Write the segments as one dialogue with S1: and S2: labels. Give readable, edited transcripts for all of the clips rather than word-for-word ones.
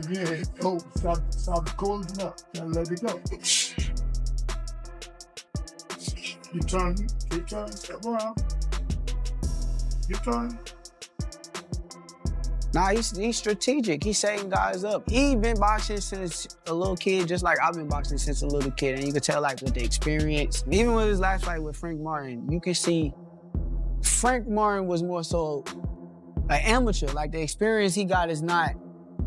S1: Yeah, oh, stop closing up. Gotta let it go. Keep turning, step around. Keep turning.
S2: Nah, he's strategic. He's setting guys up. He been boxing since a little kid, just like I've been boxing since a little kid. And you can tell, like, with the experience. Even with his last fight with Frank Martin, you can see Frank Martin was more so an amateur. Like, the experience he got is not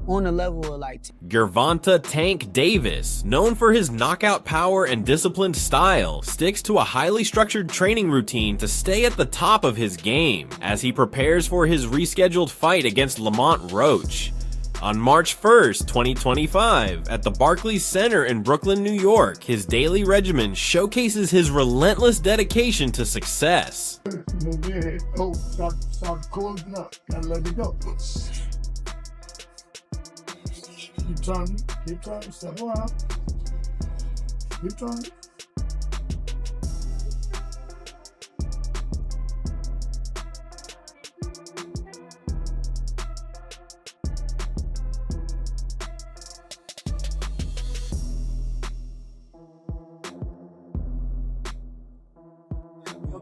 S2: on the level of, like...
S3: Gervonta Tank Davis, known for his knockout power and disciplined style, sticks to a highly structured training routine to stay at the top of his game as he prepares for his rescheduled fight against Lamont Roach. On March 1st, 2025, at the Barclays Center in Brooklyn, New York, his daily regimen showcases his relentless dedication to success.
S1: Yeah, oh, stop closing up. Gotta let it go. Keep turning, step around. Keep turning.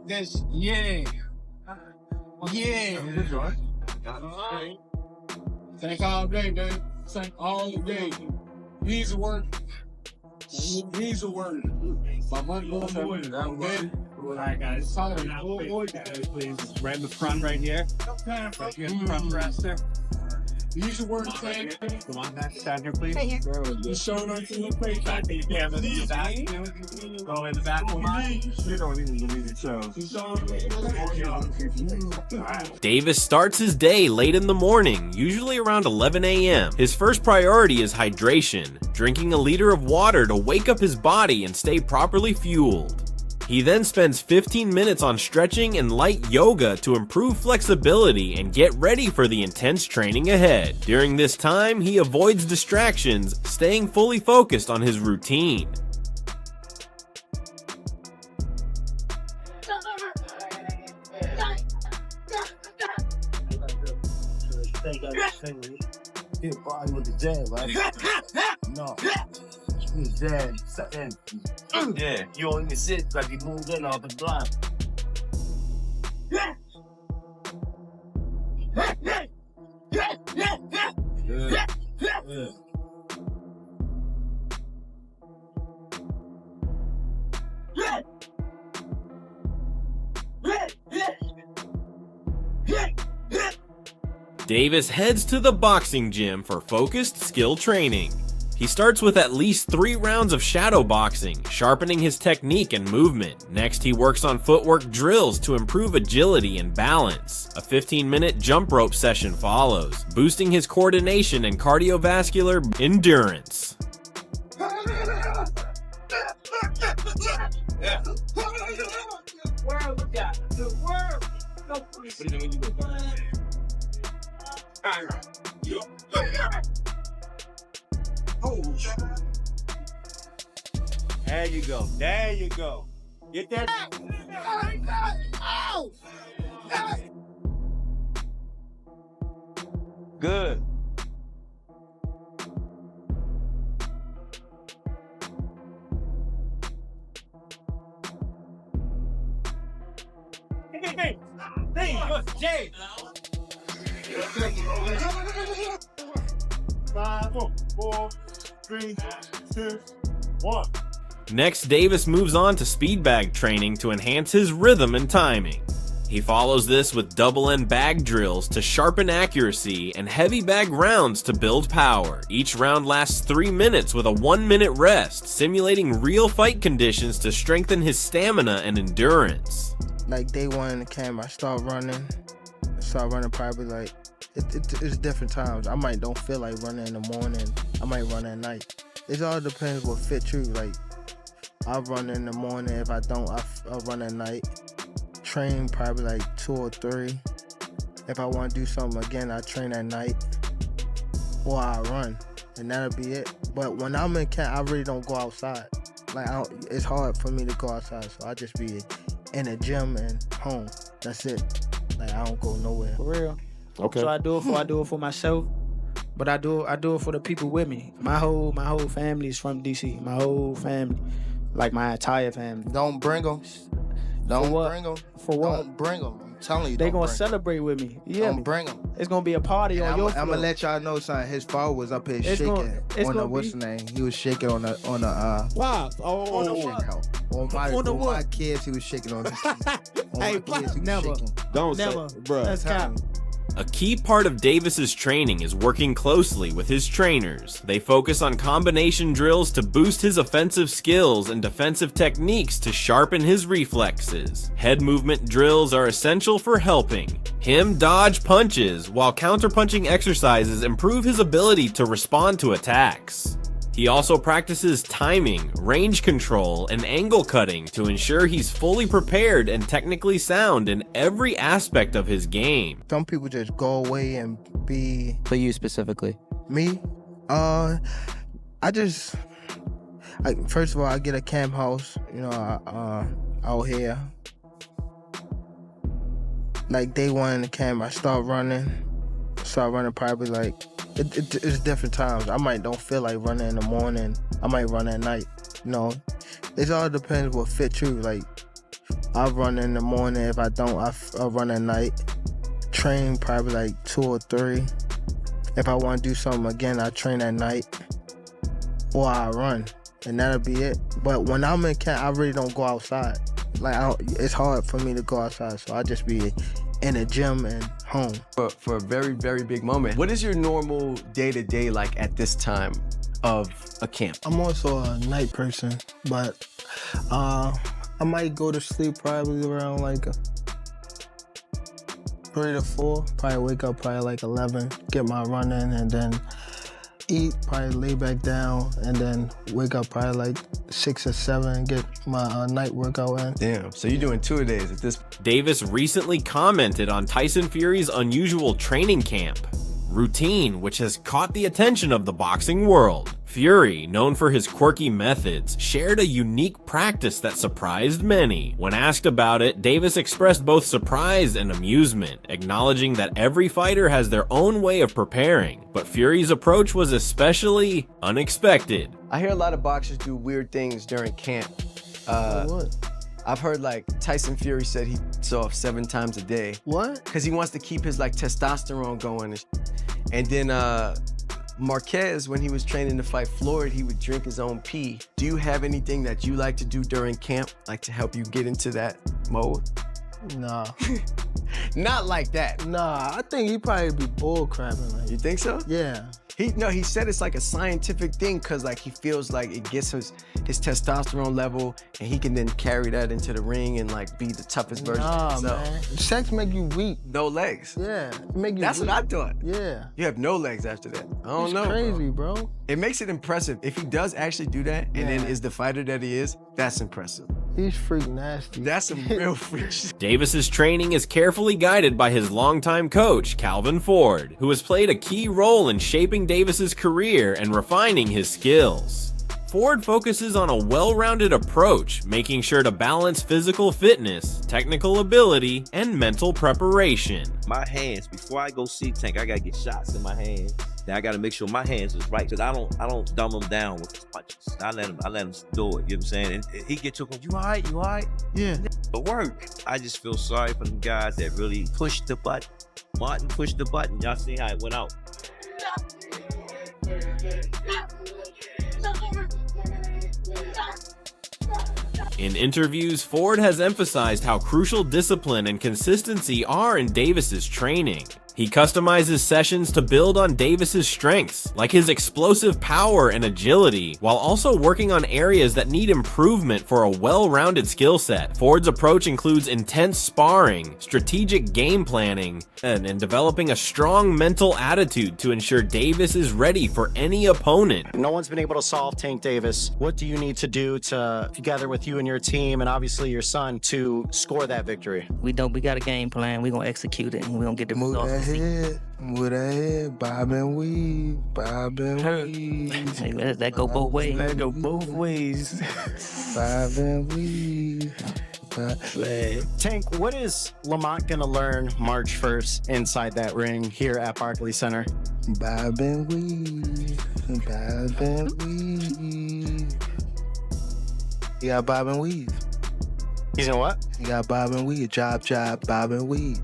S4: This, yeah. Thank all day, baby. Thank all day. He's a word. He's a word. My money goes to okay.
S5: Alright guys, please grab the front right here. Right here, the front dresser.
S4: He's a word, thing.
S5: Come on, back, stand here, please.
S4: The show notes in the face.
S5: Back in the camera, in the back. Go in the back one more. You don't even believe it shows.
S3: Davis starts his day late in the morning, usually around 11 a.m. His first priority is hydration, drinking a liter of water to wake up his body and stay properly fueled. He then spends 15 minutes on stretching and light yoga to improve flexibility and get ready for the intense training ahead. During this time, he avoids distractions, staying fully focused on his routine.
S6: Hit body with the jab, right? No. Jab, yeah, you don't even sit like you moved in off the block. Yeah.
S3: Davis heads to the boxing gym for focused skill training. He starts with at least 3 rounds of shadow boxing, sharpening his technique and movement. Next, he works on footwork drills to improve agility and balance. A 15-minute jump rope session follows, boosting his coordination and cardiovascular endurance.
S5: There you go. There you go. Get that. Good. Hey, Jay.
S1: 5, 4, 3, 2, 1.
S3: Next, Davis moves on to speed bag training to enhance his rhythm and timing. He follows this with double end bag drills to sharpen accuracy and heavy bag rounds to build power. Each round lasts 3 minutes with a 1-minute rest, simulating real fight conditions to strengthen his stamina and endurance.
S7: Like day one in the camp, I start running probably like, it's different times. I might don't feel like running in the morning, I might run at night. It all depends what fits you. Like, I run in the morning, if I don't, I'll run at night. Train probably like 2 or 3. If I want to do something again, I train at night or I run. and that'll be it. But when I'm in camp, I really don't go outside. Like, it's hard for me to go outside, so I just be in the gym and home. That's it. Like, I don't go nowhere.
S2: For real.
S8: Okay.
S2: So I do it for myself, but I do it for the people with me. My whole family is from DC. My whole family, like my entire family.
S7: Don't bring them. Don't bring them.
S2: For what?
S7: Don't bring them. I'm telling you,
S2: They
S7: don't
S2: gonna
S7: bring
S2: celebrate with me. Yeah,
S7: Don't bring them.
S2: it's gonna be a party on your floor.
S7: I'm gonna let y'all know, son. His father was up here
S2: It's
S7: shaking
S2: gonna
S7: what's the name? He was shaking on the
S5: Wow.
S7: on my kids. He was shaking on this. On
S2: Hey,
S7: my kids, he was
S2: never.
S7: shaking.
S8: Don't
S2: Never.
S8: say, bruh.
S2: That's cap.
S3: A key part of Davis's training is working closely with his trainers. They focus on combination drills to boost his offensive skills and defensive techniques to sharpen his reflexes. Head movement drills are essential for helping him dodge punches, while counterpunching exercises improve his ability to respond to attacks. He also practices timing, range control, and angle cutting to ensure he's fully prepared and technically sound in every aspect of his game.
S7: Some people just go away and be
S9: For you specifically.
S7: me. First of all, I get a camp house, out here. Like day one in the camp, I start running probably like, it's different times. I might don't feel like running in the morning. I might run at night. It all depends what fits you. Like, I run in the morning. If I don't, I'll run at night. Train probably like 2 or 3. If I want to do something again, I train at night or I run, and that'll be it. But when I'm in camp, I really don't go outside. Like, it's hard for me to go outside, so I just be in the gym and home.
S10: For a very, very big moment. What is your normal day-to-day like at this time of a camp?
S7: I'm also a night person, but I might go to sleep probably around like 3 to 4. Probably wake up probably like 11, get my run in, and then eat, probably lay back down, and then wake up probably like 6 or 7, get my night workout in.
S10: Damn, so you're doing 2-a-days at this.
S3: Davis recently commented on Tyson Fury's unusual training camp routine, which has caught the attention of the boxing world. Fury, known for his quirky methods, shared a unique practice that surprised many. When asked about it, Davis expressed both surprise and amusement, acknowledging that every fighter has their own way of preparing, but Fury's approach was especially unexpected.
S10: I hear a lot of boxers do weird things during camp.
S7: What?
S10: I've heard like Tyson Fury said he off 7 times a day.
S7: What?
S10: Because he wants to keep his like testosterone going. And then Marquez, when he was training to fight Floyd, he would drink his own pee. Do you have anything that you like to do during camp, like to help you get into that mode?
S7: Nah.
S10: Not like that.
S7: Nah, I think he probably be bull crapping. Like,
S10: You think so?
S7: yeah.
S10: He said it's like a scientific thing because like he feels like it gets his testosterone level and he can then carry that into the ring and like be the toughest version of himself.
S7: Man. Sex make you weak.
S10: No legs.
S7: Yeah. It make you
S10: That's
S7: weak.
S10: what I thought.
S7: Yeah.
S10: You have no legs after that. I don't
S7: It's
S10: know.
S7: crazy, bro.
S10: It makes it impressive. If he does actually do that and then is the fighter that he is, that's impressive.
S7: He's freak nasty.
S10: That's some real freak shit.
S3: Davis's training is carefully guided by his longtime coach, Calvin Ford, who has played a key role in shaping Davis's career and refining his skills. Ford focuses on a well-rounded approach, making sure to balance physical fitness, technical ability, and mental preparation.
S11: My hands, before I go see Tank, I gotta get shots in my hands. Then I gotta make sure my hands is right, because I don't dumb him down with his punches. I let him do it, you know what I'm saying? And he get to him, you all right?
S7: Yeah.
S11: But work. I just feel sorry for them guys that really pushed the button. Martin pushed the button. Y'all see how it went out.
S3: In interviews, Ford has emphasized how crucial discipline and consistency are in Davis's training. He customizes sessions to build on Davis's strengths, like his explosive power and agility, while also working on areas that need improvement for a well-rounded skill set. Ford's approach includes intense sparring, strategic game planning, and developing a strong mental attitude to ensure Davis is ready for any opponent.
S12: No one's been able to solve Tank Davis. What do you need to do to, together with you and your team and obviously your son, to score that victory?
S9: We got a game plan. We're gonna execute it and we're gonna get the
S7: Move
S9: result.
S7: that With a head, bob and weave, bob and weave.
S8: Hey, that go both ways.
S2: That go both ways.
S7: Bob and weave.
S12: Tank, what is Lamont gonna learn March 1st inside that ring here at Barclays Center?
S7: Bob and weave, bob and weave. You got bob and weave.
S12: He's in what?
S7: You got bob and weave, job, bob and weave.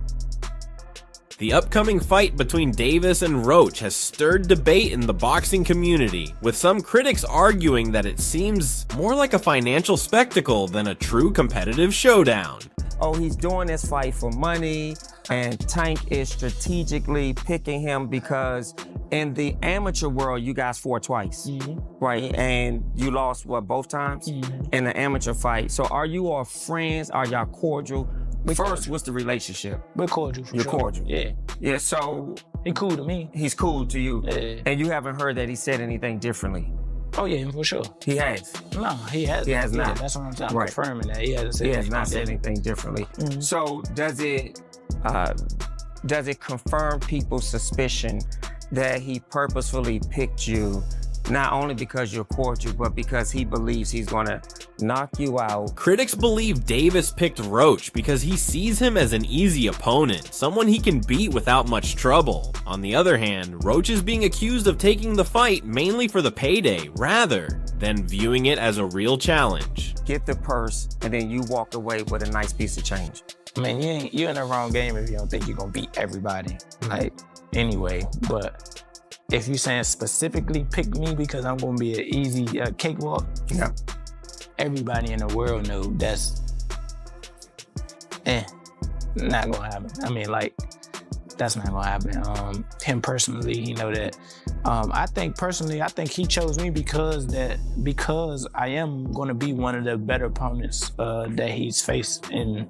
S3: The upcoming fight between Davis and Roach has stirred debate in the boxing community, with some critics arguing that it seems more like a financial spectacle than a true competitive showdown.
S9: Oh, he's doing this fight for money, and Tank is strategically picking him because in the amateur world, you guys fought twice, right? And you lost, what, both times? In the amateur fight. So are you all friends? Are y'all cordial? First, what's the relationship?
S8: We're cordial for
S9: You're
S8: sure.
S9: cordial.
S8: Yeah.
S9: Yeah, so
S8: He cool to me.
S9: he's cool to you.
S8: Yeah.
S9: And you haven't heard that he said anything differently.
S8: Oh yeah, for sure.
S9: He has.
S8: No, he has.
S9: He has
S8: Yeah,
S9: not.
S8: that's what I'm saying. I'm
S9: Right.
S8: confirming that he hasn't said.
S9: He has not said
S8: anything.
S9: anything differently. So does it confirm people's suspicion that he purposefully picked you, not only because you're cordial, but because he believes he's gonna knock you out?
S3: Critics believe Davis picked Roach because he sees him as an easy opponent, someone he can beat without much trouble. On the other hand, Roach is being accused of taking the fight mainly for the payday, rather than viewing it as a real challenge.
S9: Get the purse, and then you walk away with a nice piece of change.
S8: I mean, you're in the wrong game if you don't think you're gonna beat everybody. Like, anyway, but if you saying specifically pick me because I'm gonna be an easy cakewalk,
S9: Yeah.
S8: everybody in the world know that's not gonna happen. I mean, like, that's not gonna happen. Him personally, he know that. I think he chose me because I am gonna be one of the better opponents that he's faced in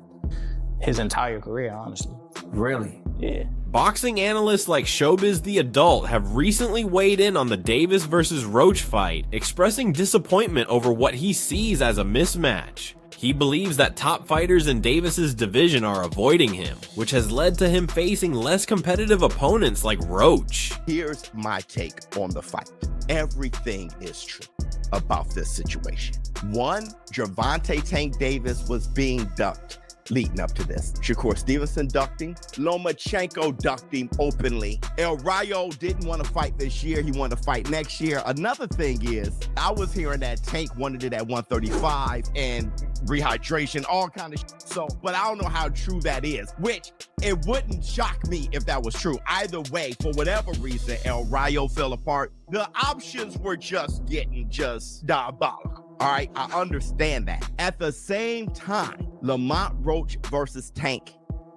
S8: his entire career, honestly.
S9: Really?
S8: Yeah.
S3: Boxing analysts like Showbiz the Adult have recently weighed in on the Davis versus Roach fight, expressing disappointment over what he sees as a mismatch. He believes that top fighters in Davis's division are avoiding him, which has led to him facing less competitive opponents like Roach.
S13: Here's my take on the fight. Everything is true about this situation. One, Gervonta Tank Davis was being ducked leading up to this. Shakur Stevenson ducked him. Lomachenko ducked him openly. El Rayo didn't want to fight this year. He wanted to fight next year. Another thing is, I was hearing that Tank wanted it at 135 and rehydration, all kind of shit. So, but I don't know how true that is, which it wouldn't shock me if that was true. Either way, for whatever reason, El Rayo fell apart. The options were just getting diabolical. All right, I understand that. At the same time, Lamont Roach versus Tank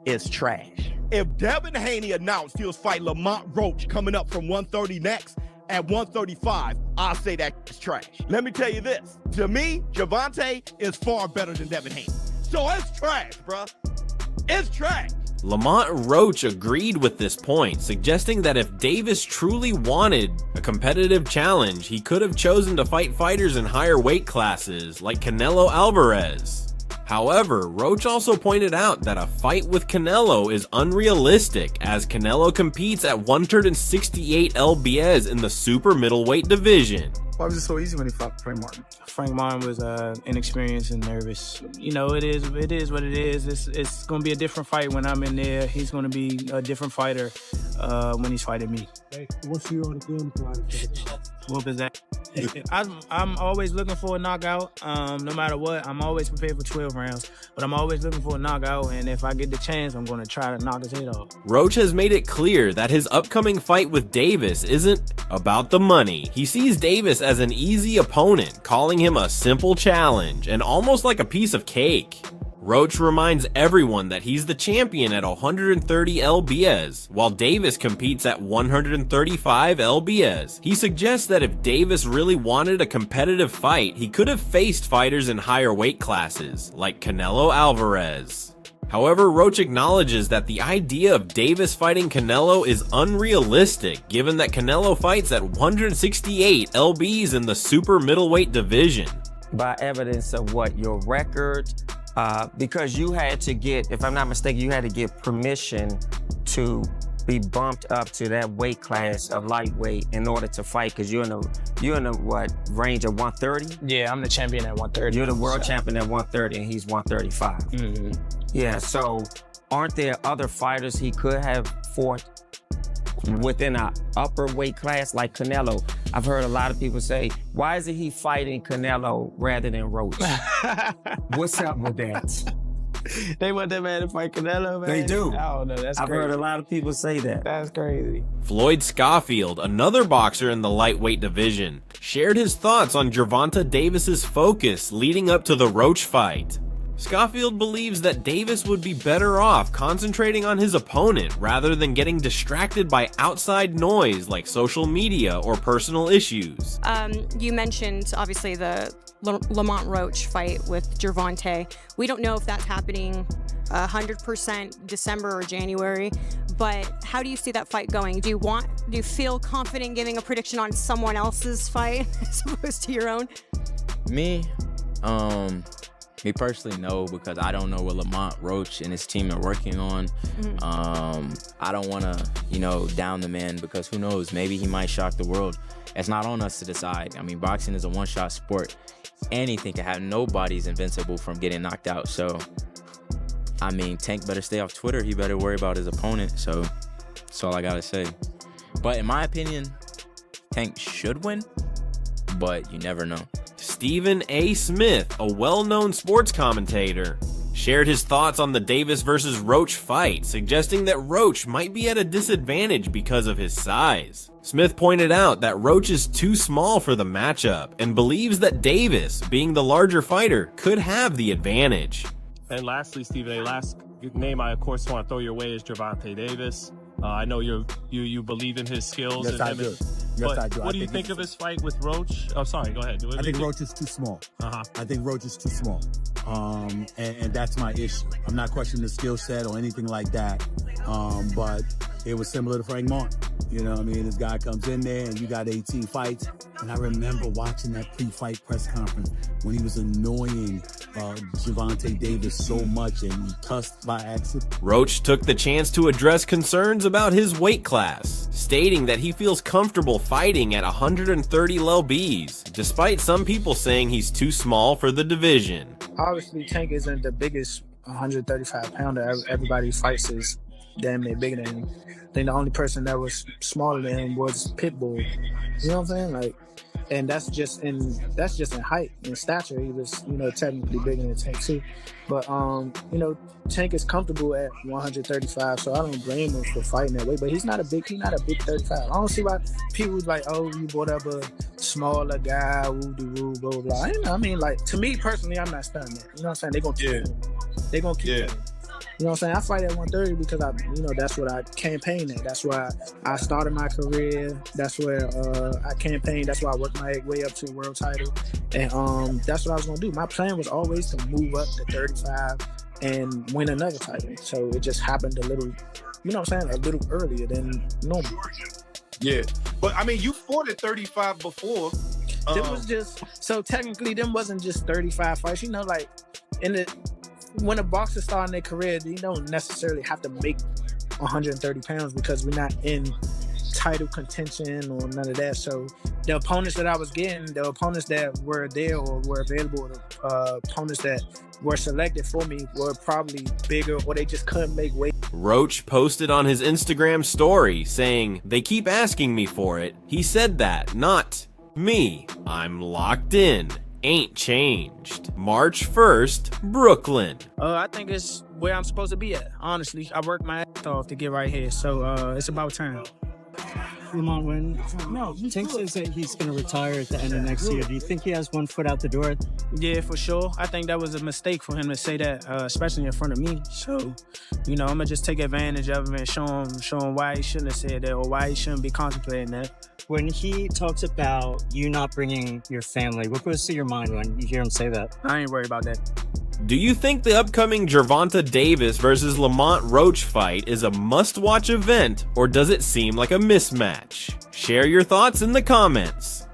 S13: is trash. If Devin Haney announced he was fighting Lamont Roach coming up from 130 next at 135, I'll say that's trash. Let me tell you this. To me, Gervonta is far better than Devin Haney. So it's trash, bruh. It's trash.
S3: Lamont Roach agreed with this point, suggesting that if Davis truly wanted a competitive challenge, he could have chosen to fight fighters in higher weight classes like Canelo Alvarez. However, Roach also pointed out that a fight with Canelo is unrealistic, as Canelo competes at 168 lbs in the super middleweight division.
S14: Why was it so easy when he fought Frank Martin?
S2: Frank Martin was inexperienced and nervous. You know, it is what it is. It's going to be a different fight when I'm in there. He's going to be a different fighter when he's fighting me.
S1: Hey, what's your game plan?
S2: What is that? I'm always looking for a knockout. No matter what, I'm always prepared for 12 rounds. But I'm always looking for a knockout, and if I get the chance, I'm going to try to knock his head off.
S3: Roach has made it clear that his upcoming fight with Davis isn't about the money. He sees Davis as an easy opponent, calling him a simple challenge and almost like a piece of cake. Roach reminds everyone that he's the champion at 130 lbs, while Davis competes at 135 lbs. He suggests that if Davis really wanted a competitive fight, he could have faced fighters in higher weight classes, like Canelo Alvarez. However, Roach acknowledges that the idea of Davis fighting Canelo is unrealistic, given that Canelo fights at 168 lbs in the super middleweight division.
S9: By evidence of what? Your record? Because you had to get, if I'm not mistaken, you had to get permission to be bumped up to that weight class of lightweight in order to fight? Because you're in the what range of 130?
S8: Yeah, I'm the champion at 130.
S9: You're the world champion at 130, and he's 135.
S8: Mm-hmm.
S9: Yeah. So, aren't there other fighters he could have fought within an upper weight class like Canelo? I've heard a lot of people say, why isn't he fighting Canelo rather than Roach? What's up with that?
S2: They want that man to fight Canelo, man.
S9: They do.
S2: I don't know. That's
S9: I've
S2: crazy.
S9: heard a lot of people say that.
S2: That's crazy.
S3: Floyd Schofield, another boxer in the lightweight division, shared his thoughts on Gervonta Davis's focus leading up to the Roach fight. Schofield believes that Davis would be better off concentrating on his opponent rather than getting distracted by outside noise like social media or personal issues.
S15: You mentioned, obviously, the Lamont Roach fight with Gervonta. We don't know if that's happening 100% December or January, but how do you see that fight going? Do you feel confident giving a prediction on someone else's fight as opposed to your own?
S16: Me personally, no, because I don't know what Lamont Roach and his team are working on. I don't want to, down the man, because who knows, maybe he might shock the world. It's not on us to decide. I mean, boxing is a one-shot sport. Anything can happen. Nobody's invincible from getting knocked out. So, I mean, Tank better stay off Twitter. He better worry about his opponent. So, that's all I got to say. But in my opinion, Tank should win, but you never know.
S3: Stephen A. Smith, a well-known sports commentator, shared his thoughts on the Davis versus Roach fight, suggesting that Roach might be at a disadvantage because of his size. Smith pointed out that Roach is too small for the matchup and believes that Davis, being the larger fighter, could have the advantage.
S5: And lastly, Stephen A., last name I, of course, want to throw your way is Gervonta Davis. I know you believe in his skills.
S17: Yes, I do.
S5: But
S17: I do.
S5: What do you think of his fight with Roach? Oh, sorry, go ahead.
S17: I think Roach is too small. I think Roach is too small. And that's my issue. I'm not questioning the skill set or anything like that. But it was similar to Frank Martin. You know what I mean? This guy comes in there and you got 18 fights. And I remember watching that pre-fight press conference when he was annoying Gervonta Davis so much and he cussed by accident.
S3: Roach took the chance to address concerns about his weight class, stating that he feels comfortable fighting at 130 lbs, despite some people saying he's too small for the division.
S8: Obviously, Tank isn't the biggest 135-pounder. Everybody fights is damn near bigger than him. I think the only person that was smaller than him was Pitbull. You know what I'm saying? Like, and that's just in height and stature. He was, technically bigger than Tank too. But Tank is comfortable at 135, so I don't blame him for fighting that way. But he's not a big 35. I don't see why people like, oh, you brought up a smaller guy, woo-de-woo, blah, blah, blah. I mean, like, to me personally, I'm not stunned. You know what I'm saying? They're gonna keep it. They're gonna keep it. You know what I'm saying? I fight at 130 because that's what I campaigned at. That's why I started my career. That's where I campaigned. That's why I worked my way up to a world title. And that's what I was gonna do. My plan was always to move up to 35 and win another title. So it just happened a little, a little earlier than normal.
S18: Yeah. But I mean, you fought at 35 before.
S8: It was just, so technically them wasn't just 35 fights, like when a boxer starting their career, they don't necessarily have to make 130 pounds because we're not in title contention or none of that. So the opponents that I was getting, the opponents that were there or were available, the opponents that were selected for me were probably bigger or they just couldn't make weight.
S3: Roach posted on his Instagram story saying, "They keep asking me for it. He said that, not me. I'm locked in. Ain't changed. March 1st, Brooklyn."
S8: I think it's where I'm supposed to be at. Honestly, I worked my ass off to get right here, so it's about time.
S19: Lamont, when Tank says that he's going to retire at the end of next year, do you think he has one foot out the door?
S8: Yeah, for sure. I think that was a mistake for him to say that, especially in front of me. So, I'm going to just take advantage of him and show him why he shouldn't have said that or why he shouldn't be contemplating that.
S19: When he talks about you not bringing your family, what goes through your mind when you hear him say that?
S8: I ain't worried about that.
S3: Do you think the upcoming Gervonta Davis versus Lamont Roach fight is a must-watch event, or does it seem like a mismatch? Share your thoughts in the comments.